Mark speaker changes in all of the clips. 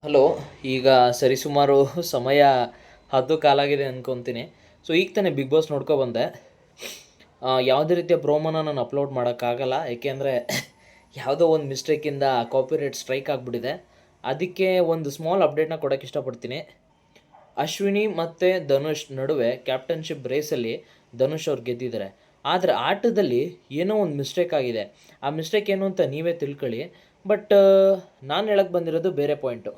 Speaker 1: Hello. ಈಗ ಸರಿಸುಮಾರು ಸಮಯ 10 ಕಾಲಾಗಿದೆ ಅನ್ಕೊತೀನಿ. ಸೊ ಈಗ ತಾನೇ ಬಿಗ್ ಬಾಸ್ ನೋಡ್ಕೊ ಬಂದೆ. ಯಾವುದೇ ರೀತಿಯ ಪ್ರೋಮೋನ ನಾನು ಅಪ್ಲೋಡ್ ಮಾಡೋಕ್ಕಾಗಲ್ಲ, ಏಕೆಂದರೆ ಯಾವುದೋ ಒಂದು ಮಿಸ್ಟೇಕಿಂದ ಕಾಪಿರೈಟ್ ಸ್ಟ್ರೈಕ್ ಆಗಿಬಿಟ್ಟಿದೆ. ಅದಕ್ಕೆ ಒಂದು ಸ್ಮಾಲ್ ಅಪ್ಡೇಟ್ನ ಕೊಡೋಕ್ಕೆ ಇಷ್ಟಪಡ್ತೀನಿ. ಅಶ್ವಿನಿ ಮತ್ತು ಧನುಷ್ ನಡುವೆ ಕ್ಯಾಪ್ಟನ್ಶಿಪ್ ರೇಸಲ್ಲಿ ಧನುಷ್ ಅವ್ರು ಗೆದ್ದಿದ್ದಾರೆ. ಆದರೆ ಆಟದಲ್ಲಿ ಏನೋ ಒಂದು ಮಿಸ್ಟೇಕ್ ಆಗಿದೆ. ಆ ಮಿಸ್ಟೇಕ್ ಏನು ಅಂತ ನೀವೇ ತಿಳ್ಕೊಳ್ಳಿ. ಬಟ್ ನಾನು ಹೇಳಕ್ಕೆ ಬಂದಿರೋದು ಬೇರೆ ಪಾಯಿಂಟು.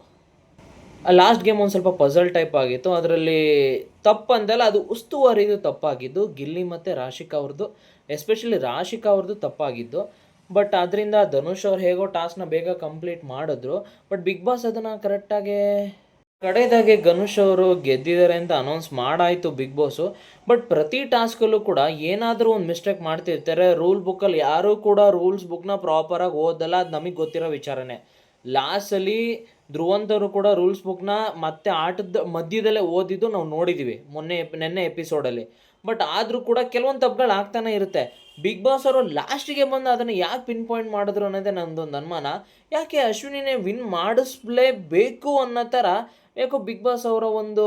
Speaker 1: ಲಾಸ್ಟ್ ಗೇಮ್ ಒಂದು ಸ್ವಲ್ಪ ಪಝಲ್ ಟೈಪ್ ಆಗಿತ್ತು. ಅದರಲ್ಲಿ ತಪ್ಪು ಅಂತಲ್ಲ, ಅದು ಉಸ್ತುವಾರಿದು ತಪ್ಪಾಗಿದ್ದು ಗಿಲ್ಲಿ ಮತ್ತು ರಾಶಿಕಾ ಅವ್ರದ್ದು, ಎಸ್ಪೆಷಲಿ ರಾಶಿಕಾ ಅವ್ರದ್ದು ತಪ್ಪಾಗಿದ್ದು. ಬಟ್ ಅದರಿಂದ ಧನುಷ್ ಅವ್ರು ಹೇಗೋ ಟಾಸ್ಕ್ನ ಬೇಗ ಕಂಪ್ಲೀಟ್ ಮಾಡಿದ್ರು. ಬಟ್ ಬಿಗ್ ಬಾಸ್ ಅದನ್ನು ಕರೆಕ್ಟಾಗಿ ಕಡೆಯದಾಗೆ ಧನುಷ್ ಅವರು ಗೆದ್ದಿದ್ದಾರೆ ಅಂತ ಅನೌನ್ಸ್ ಮಾಡಾಯಿತು ಬಿಗ್ ಬಾಸು. ಬಟ್ ಪ್ರತಿ ಟಾಸ್ಕಲ್ಲೂ ಕೂಡ ಏನಾದರೂ ಒಂದು ಮಿಸ್ಟೇಕ್ ಮಾಡ್ತಿರ್ತಾರೆ. ರೂಲ್ ಬುಕ್ಕಲ್ಲಿ ಯಾರೂ ಕೂಡ ರೂಲ್ಸ್ ಬುಕ್ನ ಪ್ರಾಪರಾಗಿ ಓದಲ್ಲ, ಅದು ನಮಗೆ ಗೊತ್ತಿರೋ ವಿಚಾರನೇ. ಲಾಸ್ಟಲ್ಲಿ ಧ್ರುವಂತವರು ಕೂಡ ರೂಲ್ಸ್ ಬುಕ್ನ ಮತ್ತೆ ಆಟದ ಮಧ್ಯದಲ್ಲೇ ಓದಿದ್ದು ನಾವು ನೋಡಿದ್ದೀವಿ ನೆನ್ನೆ ಎಪಿಸೋಡಲ್ಲಿ. ಬಟ್ ಆದರೂ ಕೂಡ ಕೆಲವೊಂದು ತಪ್ಪುಗಳು ಆಗ್ತಾನೆ ಇರುತ್ತೆ. ಬಿಗ್ ಬಾಸ್ ಅವರು ಲಾಸ್ಟಿಗೆ ಬಂದು ಅದನ್ನು ಯಾಕೆ ಪಿನ್ ಪಾಯಿಂಟ್ ಮಾಡಿದ್ರು ಅನ್ನೋದೇ ನನ್ನದೊಂದು ಅನುಮಾನ. ಯಾಕೆ ಅಶ್ವಿನಿನೇ ವಿನ್ ಮಾಡಿಸ್ಲೇಬೇಕು ಅನ್ನೋ ಥರ ಯಾಕೋ ಬಿಗ್ ಬಾಸ್ ಅವರ ಒಂದು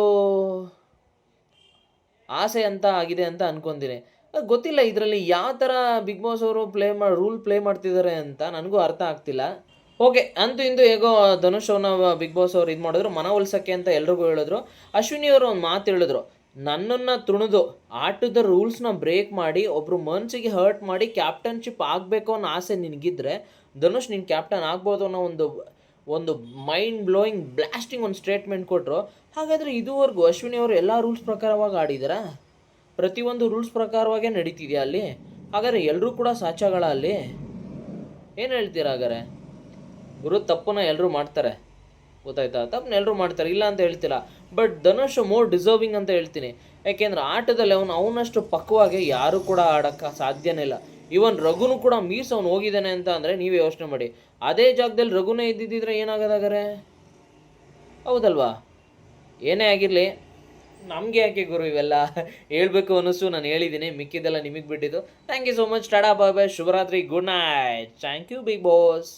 Speaker 1: ಆಸೆ ಅಂತ ಆಗಿದೆ ಅಂತ ಅನ್ಕೊತೀನಿ. ಗೊತ್ತಿಲ್ಲ ಇದರಲ್ಲಿ ಯಾವ ಥರ ಬಿಗ್ ಬಾಸ್ ಅವರು ರೂಲ್ ಪ್ಲೇ ಮಾಡ್ತಿದ್ದಾರೆ ಅಂತ ನನಗೂ ಅರ್ಥ ಆಗ್ತಿಲ್ಲ. ಓಕೆ, ಅಂತೂ ಇಂದು ಹೇಗೋ ಧನುಷ್ ಅವ್ರನ್ನ ಬಿಗ್ ಬಾಸ್ ಅವ್ರು ಇದು ಮಾಡಿದ್ರು, ಮನವೊಲಿಸೋಕ್ಕೆ ಅಂತ ಎಲ್ರಿಗೂ ಹೇಳಿದ್ರು. ಅಶ್ವಿನಿ ಅವರು ಒಂದು ಮಾತು ಹೇಳಿದ್ರು, ನನ್ನನ್ನು ತುಣಿದು ಆಟದ ರೂಲ್ಸ್ನ ಬ್ರೇಕ್ ಮಾಡಿ ಒಬ್ಬರು ಮನಸ್ಸಿಗೆ ಹರ್ಟ್ ಮಾಡಿ ಕ್ಯಾಪ್ಟನ್ಶಿಪ್ ಆಗಬೇಕು ಅನ್ನೋ ಆಸೆ ನಿನಗಿದ್ರೆ ಧನುಷ್ ನೀನು ಕ್ಯಾಪ್ಟನ್ ಆಗ್ಬೋದು ಅನ್ನೋ ಒಂದು ಮೈಂಡ್ ಬ್ಲೋಯಿಂಗ್ ಬ್ಲಾಸ್ಟಿಂಗ್ ಒಂದು ಸ್ಟೇಟ್ಮೆಂಟ್ ಕೊಟ್ಟರು. ಹಾಗಾದರೆ ಇದುವರೆಗೂ ಅಶ್ವಿನಿ ಅವರು ಎಲ್ಲ ರೂಲ್ಸ್ ಪ್ರಕಾರವಾಗಿ ಆಡಿದಾರಾ? ಪ್ರತಿಯೊಂದು ರೂಲ್ಸ್ ಪ್ರಕಾರವಾಗೇ ನಡೀತಿದೆಯಾ ಅಲ್ಲಿ? ಹಾಗಾದರೆ ಎಲ್ಲರೂ ಕೂಡ ಸಾಚಾಗಳ ಅಲ್ಲಿ? ಏನು ಹೇಳ್ತೀರಾ ಹಾಗಾದ್ರೆ? ಗುರು, ತಪ್ಪನ್ನ ಎಲ್ಲರೂ ಮಾಡ್ತಾರೆ, ಗೊತ್ತಾಯ್ತಾ? ತಪ್ಪನ್ನ ಎಲ್ಲರೂ ಮಾಡ್ತಾರೆ, ಇಲ್ಲ ಅಂತ ಹೇಳ್ತಿಲ್ಲ. ಬಟ್ ಧನುಷ್ ಮೋರ್ ಡಿಸರ್ವಿಂಗ್ ಅಂತ ಹೇಳ್ತೀನಿ. ಯಾಕೆಂದ್ರೆ ಆಟದಲ್ಲಿ ಅವನಷ್ಟು ಪಕ್ವಾಗಿ ಯಾರೂ ಕೂಡ ಆಡೋಕ್ಕೆ ಸಾಧ್ಯನೇ ಇಲ್ಲ. ಈವನ್ ರಘುನು ಕೂಡ ಮೀಸ್ ಅವ್ನು ಹೋಗಿದ್ದಾನೆ ಅಂತ ಅಂದರೆ ನೀವೇ ಯೋಚನೆ ಮಾಡಿ. ಅದೇ ಜಾಗದಲ್ಲಿ ರಘುನೇ ಇದ್ದಿದ್ದರೆ ಏನಾಗೋದಾಗರೆ? ಹೌದಲ್ವಾ? ಏನೇ ಆಗಿರಲಿ, ನಮಗೆ ಯಾಕೆ ಗುರು ಇವೆಲ್ಲ ಹೇಳ್ಬೇಕು ಅನ್ನಿಸು. ನಾನು ಹೇಳಿದ್ದೀನಿ, ಮಿಕ್ಕಿದ್ದೆಲ್ಲ ನಿಮಗೆ ಬಿಟ್ಟಿದ್ದು. Thank you so much. Tata, bye bye, ಶುಭರಾತ್ರಿ, good night. Thank you big boss.